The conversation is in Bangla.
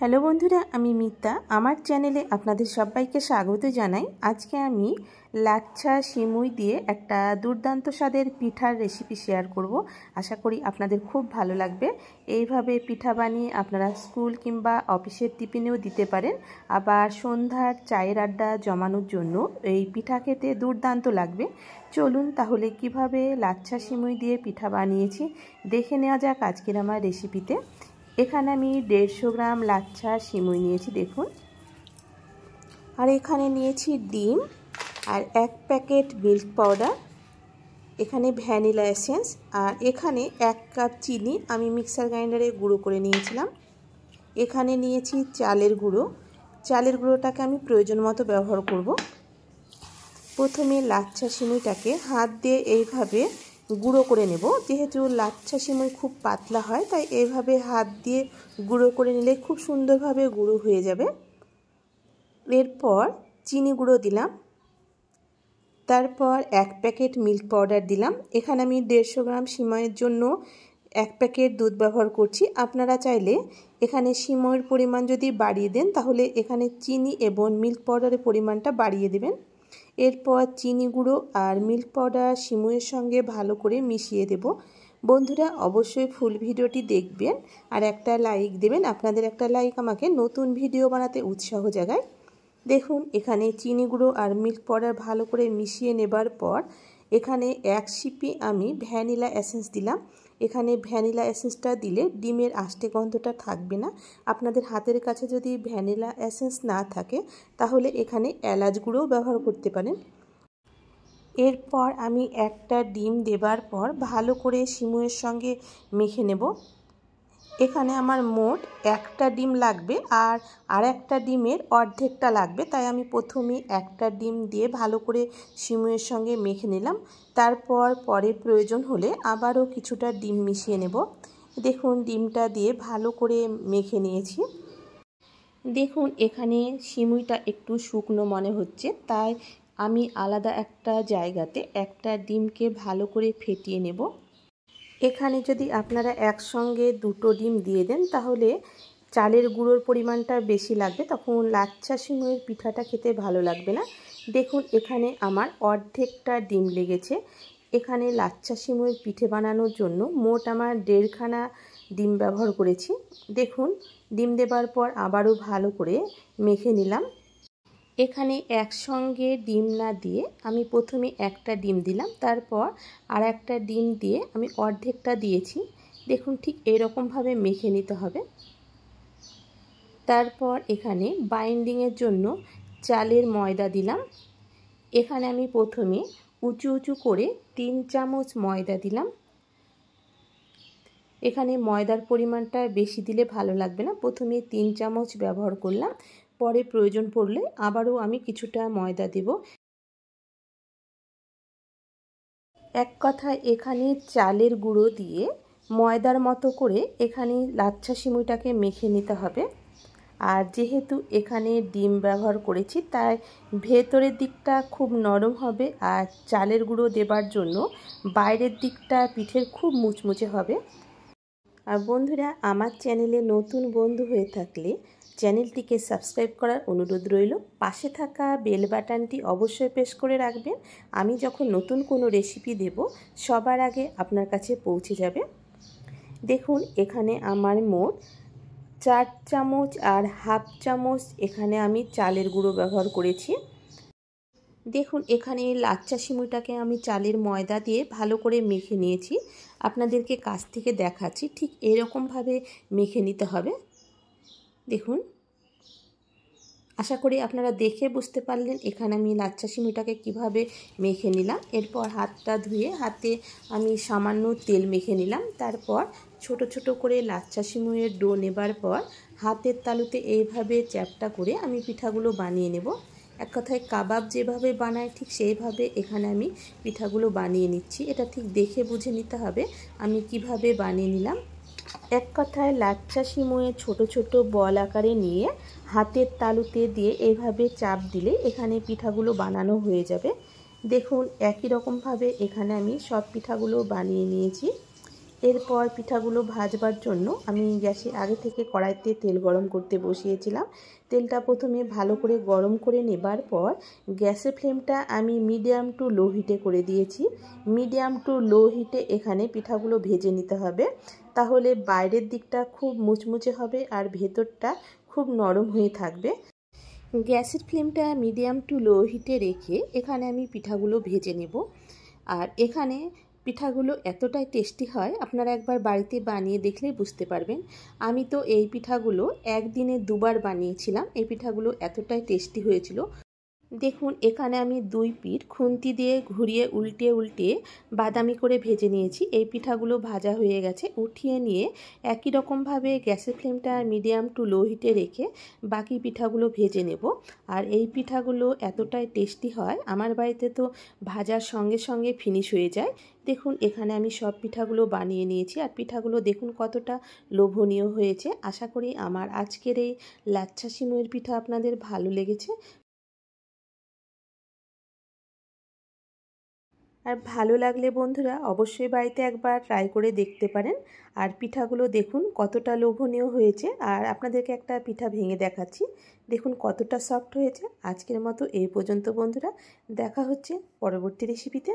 হ্যালো বন্ধুরা, আমি মিতা। আমার চ্যানেলে আপনাদের সবাইকে স্বাগত জানাই। আজকে আমি লাচ্ছা সিমুই দিয়ে একটা দুর্দান্ত স্বাদের পিঠার রেসিপি শেয়ার করব। আশা করি আপনাদের খুব ভালো লাগবে। এইভাবে পিঠা বানিয়ে আপনারা স্কুল কিংবা অফিসের টিফিনেও দিতে পারেন। আবার সন্ধ্যার চায়ের আড্ডা জমানোর জন্য এই পিঠা খেতে দুর্দান্ত লাগবে। চলুন তাহলে কিভাবে লাচ্ছা সিমুই দিয়ে পিঠা বানিয়েছি দেখে নেওয়া যাক আজকের আমার রেসিপিতে। এখানে আমি 150 গ্রাম লাচ্ছা সিমুই নিয়েছি, দেখুন। আর এখানে নিয়েছি ডিম আর 1 প্যাকেট মিল্ক পাউডার, এখানে ভ্যানিলা এসেন্স, আর এখানে 1 কাপ চিনি আমি মিক্সার গ্রাইন্ডারে গুঁড়ো করে নিয়েছিলাম। এখানে নিয়েছি চালের গুঁড়ো। চালের গুঁড়োটাকে আমি প্রয়োজন মতো ব্যবহার করব। প্রথমে লাচ্ছা সিমুইটাকে হাত দিয়ে এইভাবে গুঁড়ো করে নেব। যেহেতু লাচ্ছা সিমুই খুব পাতলা হয়, তাই এইভাবে হাত দিয়ে গুঁড়ো করে নিলে খুব সুন্দরভাবে গুঁড়ো হয়ে যাবে। এরপর চিনি গুঁড়ো দিলাম, তারপর 1 প্যাকেট মিল্ক পাউডার দিলাম। এখানে আমি 150 গ্রাম সিমুইয়ের জন্য 1 প্যাকেট দুধ ব্যবহার করছি। আপনারা চাইলে এখানে সিমুইয়ের পরিমাণ যদি বাড়িয়ে দেন, তাহলে এখানে চিনি এবং মিল্ক পাউডারের পরিমাণটা বাড়িয়ে দেবেন। এরপর চিনি গুঁড়ো আর মিল্ক পাউডার সিমুইয়ের সঙ্গে ভালো করে মিশিয়ে দেব। বন্ধুরা অবশ্যই ফুল ভিডিওটি দেখবেন আর একটা লাইক দেবেন। আপনাদের একটা লাইক আমাকে নতুন ভিডিও বানাতে উৎসাহ জাগায়। দেখুন, এখানে চিনি গুঁড়ো আর মিল্ক পাউডার ভালো করে মিশিয়ে নেবার পর এখানে 1 সিপি আমি ভ্যানিলা এসেন্স দিলাম। এখানে ভ্যানিলা এসেন্সটা দিলে ডিমের আষ্টে গন্ধটা থাকবে না। আপনাদের হাতের কাছে যদি ভ্যানিলা এসেন্স না থাকে, তাহলে এখানে এলাচ গুঁড়োও ব্যবহার করতে পারেন। এরপর আমি একটা ডিম দেবার পর ভালো করে সিমুইয়ের সঙ্গে মেখে নেব। এখানে আমার মোট 1টা ডিম লাগবে আর একটা ডিমের অর্ধেকটা লাগবে, তাই আমি প্রথমে একটা ডিম দিয়ে ভালো করে সিমুইয়ের সঙ্গে মেখে নিলাম। তারপর পরে প্রয়োজন হলে আবারও কিছুটা ডিম মিশিয়ে নেব। দেখুন, ডিমটা দিয়ে ভালো করে মেখে নিয়েছি। দেখুন, এখানে সিমুইটা একটু শুকনো মনে হচ্ছে, তাই আমি আলাদা একটা জায়গাতে একটা ডিমকে ভালো করে ফেটিয়ে নেব। এখানে যদি আপনারা একসঙ্গে 2টো ডিম দিয়ে দেন, তাহলে চালের গুঁড়োর পরিমাণটা বেশি লাগবে, তখন লাচ্ছা সিমুইয়ের পিঠাটা খেতে ভালো লাগবে না। দেখুন, এখানে আমার অর্ধেকটা ডিম লেগেছে। এখানে লাচ্ছা সিমুইয়ের পিঠে বানানোর জন্য মোট আমার 1.5খানা ডিম ব্যবহার করেছি। দেখুন, ডিম দেবার পর আবারও ভালো করে মেখে নিলাম। এখানে একসঙ্গে ডিম না দিয়ে আমি প্রথমে একটা ডিম দিলাম, তারপর আর একটা ডিম দিয়ে আমি অর্ধেকটা দিয়েছি। দেখুন, ঠিক এরকমভাবে মেখে নিতে হবে। তারপর এখানে বাইন্ডিংয়ের জন্য চালের ময়দা দিলাম। এখানে আমি প্রথমে উঁচু উঁচু করে 3 চামচ ময়দা দিলাম। এখানে ময়দার পরিমাণটা বেশি দিলে ভালো লাগবে না, প্রথমে 3 চামচ ব্যবহার করলাম, পরে প্রয়োজন পড়লে আবারও আমি কিছুটা ময়দা দেব। এক কথায় এখানে চালের গুঁড়ো দিয়ে ময়দার মতো করে এখানে লাচ্ছা সিমুইটাকে মেখে নিতে হবে। আর যেহেতু এখানে ডিম ব্যবহার করেছি, তাই ভেতরের দিকটা খুব নরম হবে, আর চালের গুঁড়ো দেবার জন্য বাইরের দিকটা পিঠের খুব মুচমুচে হবে। আর বন্ধুরা, আমার চ্যানেলে নতুন বন্ধু হয়ে থাকলে চ্যানেলটিকে সাবস্ক্রাইব করার অনুরোধ রইল। পাশে থাকা বেল বাটনটি অবশ্যই প্রেস করে রাখবেন। আমি যখন নতুন কোনো রেসিপি দেব, সবার আগে আপনার কাছে পৌঁছে যাবে। দেখুন, এখানে আমার মোট 4 চামচ আর হাফ চামচ এখানে আমি চালের গুঁড়ো ব্যবহার করেছি। দেখুন, এখানে লাচ্ছা সিমুইটাকে আমি চালের ময়দা দিয়ে ভালো করে মেখে নিয়েছি। আপনাদেরকে কাছ থেকে দেখাচ্ছি, ঠিক এরকমভাবে মেখে নিতে হবে। দেখুন, আশা করি আপনারা দেখে বুঝতে পারলেন এখানে আমি লাচ্ছা সিমুইটাকে কিভাবে মেখে নিলাম। এরপর হাতটা ধুয়ে হাতে আমি সামান্য তেল মেখে নিলাম। তারপর ছোট ছোট করে লাচ্ছা সিমুইয়ের ডো নেবার পর হাতের তালুতে এইভাবে চ্যাপটা করে আমি পিঠাগুলো বানিয়ে নেব। এক কথায় কাবাব যেভাবে বানায়, ঠিক সেইভাবে এখানে আমি পিঠাগুলো বানিয়ে নিচ্ছি। এটা ঠিক দেখে বুঝে নিতে হবে আমি কিভাবে বানিয়ে নিলাম। এক কথায় লাচ্ছা সিমুইয়ে ছোট ছোট বল আকারে নিয়ে হাতের তালুতে দিয়ে এইভাবে চাপ দিলে এখানে পিঠাগুলো বানানো হয়ে যাবে। দেখুন, একই রকমভাবে এখানে আমি সব পিঠাগুলো বানিয়ে নিয়েছি। এরপর পিঠাগুলো ভাজবার জন্য আমি গ্যাসে আগে থেকে কড়াইতে তেল গরম করতে বসিয়েছিলাম। তেলটা প্রথমে ভালো করে গরম করে নেবার পর গ্যাসের ফ্লেমটা আমি মিডিয়াম টু লো হিটে করে দিয়েছি। মিডিয়াম টু লো হিটে এখানে পিঠাগুলো ভেজে নিতে হবে, তাহলে বাইরের দিকটা খুব মুচমুচে হবে আর ভেতরটা খুব নরম হয়ে থাকবে। গ্যাসের ফ্লেমটা মিডিয়াম টু লো হিটে রেখে এখানে আমি পিঠাগুলো ভেজে নেব। আর এখানে পিঠাগুলো এতটাই টেস্টি হয়, আপনারা একবার বাড়িতে বানিয়ে দেখলে বুঝতে পারবেন। আমি তো এই পিঠাগুলো একদিনে দুবার বানিয়েছিলাম। এই পিঠাগুলো এতটাই টেস্টি হয়েছিল। দেখুন এখানে আমি 2 পিঠ খুন্তি দিয়ে ঘুরিয়ে উল্টে উল্টে বাদামি করে ভেজে নিয়েছি। এই পিঠাগুলো ভাজা হয়ে গেছে। উঠিয়ে নিয়ে একই রকমভাবে গ্যাসের ফ্লেমটা মিডিয়াম টু লো হিটে রেখে বাকি পিঠাগুলো ভেজে নেব। আর এই পিঠাগুলো এতটাই টেস্টি হয়, আমার বাড়িতে তো ভাজার সঙ্গে সঙ্গে ফিনিশ হয়ে যায়। দেখুন এখানে আমি সব পিঠাগুলো বানিয়ে নিয়েছি আর পিঠাগুলো দেখুন কতটা লোভনীয় হয়েছে। আশা করি আমার আজকের এই লাচ্ছা সিমইয়ের পিঠা আপনাদের ভালো লেগেছে। আর ভালো লাগলে বন্ধুরা অবশ্যই বাড়িতে একবার ট্রাই করে দেখতে পারেন। আর পিঠাগুলো দেখুন কতটা লোভনীয় হয়েছে। আর আপনাদেরকে একটা পিঠা ভেঙে দেখাচ্ছি, দেখুন কতটা সফট হয়েছে। আজকের মতো এই পর্যন্ত বন্ধুরা, দেখা হচ্ছে পরবর্তী রেসিপিতে।